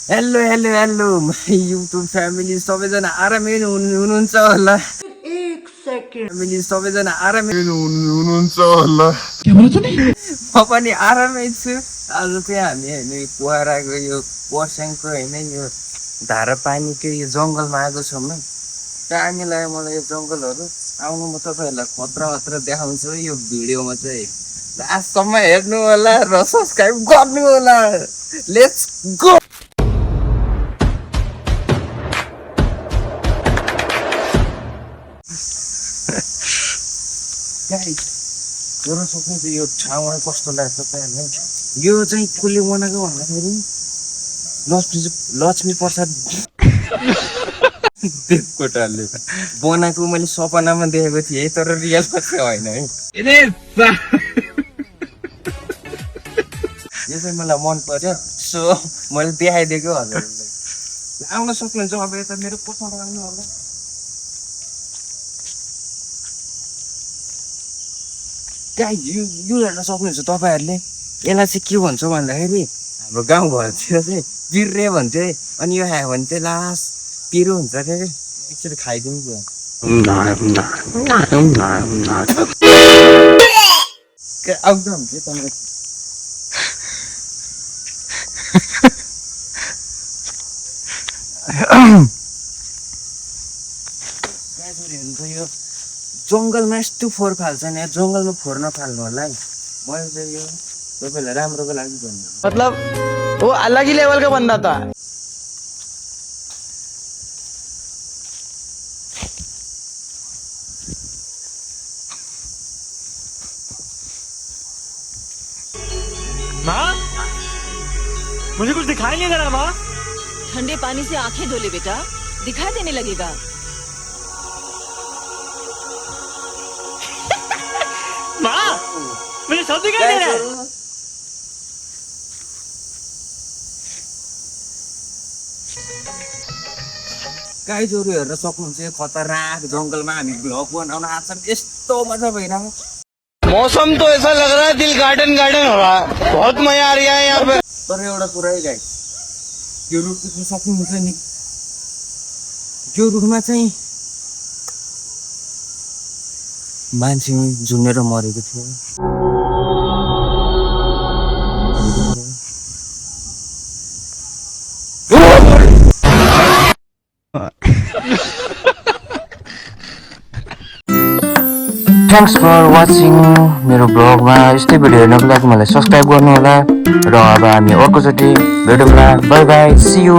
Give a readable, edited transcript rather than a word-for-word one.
Hello hello hello my YouTube family सबैजना आरामै हुनुहुन्छ होला। एक सेकेन्ड फ्यामिली सबैजना आरामै हुनुहुन्छ होला। म पनि आरामै छु। आज चाहिँ हामी होइन पोखराको यो वर्स्याङको होइन यो धारा पानीको यो जङ्गलमा आएको छौँ है। दामी लाग्यो मलाई यो जङ्गलहरू। आउनु म तपाईँहरूलाई खतरा देखाउँछु यो भिडियोमा चाहिँ। लास्टसम्म हेर्नु होला र सब्सक्राइब गर्नु होला। Let's go. हेर्न सक्नुहुन्छ यो ठाउँमा कस्तो लाग्छ तपाईँहरूलाई। यो चाहिँ कसले बनाएको भन्दाखेरि लक्ष्मी प्रसाद देवकोटाले बनाएको मैले सपनामा देखेको थिएँ, तर रियलमा चाहिँ होइन है। यो चाहिँ मलाई मन पर्यो, सो मैले देखाइदिएको हजुरहरूलाई। आउन सक्नुहुन्छ अब यता मेरो पछाडि आउनु होला। यो हेर्न सक्नुहुन्छ तपाईँहरूले। यसलाई चाहिँ के भन्छ भन्दाखेरि हाम्रो गाउँघरतिर चाहिँ बिर्रे भन्छ है। अनि यो खायो भने चाहिँ लास्ट पिरो हुन्छ क्या। एकचोटि खाइदिनु क्या। आउँदा हुन्छ तपाईँको यो जङ्गलमा यस्तो फोहोर फाल्छ नि, जङ्गलमा फोहोर नफाल्नु होला है। मैले चाहिँ यो तपाईँलाई राम्रोको लागि भन्नु, मतलब वो अलग ही लेवल का बंदा था। माँ, मुझे कुछ दिखाई नहीं दे रहा माँ। ठंडे पानी से आंखें धो ले बेटा, दिखाई देने लगेगा। माँ, मुझे सब दिखाई दे रहा है। गाईजोरू हेर्न सक्नुहुन्छ यो खतरनाक जङ्गलमा हामी भ्लग बनाउन आएको छौँ। यस्तो मजा भइरहेको। मौसम तो ऐसा लग रहा है दिल गार्डन गार्डन हो रहा है। बहुत मजा आ रहा है यहाँ पे। तर एउटा कुरा है गाई, यो रुख देख्न सक्नुहुन्छ नि, यो रुखमा चाहिँ मान्छे झुन्डेर मरेको थियो। थ्याङ्क्स फर वाचिङ मेरो ब्लगमा। यस्तै भिडियो हेर्नको लागि मलाई सब्सक्राइब गर्नु होला। र अब हामी अर्कोचोटि भेटौँला। Bye bye, see you.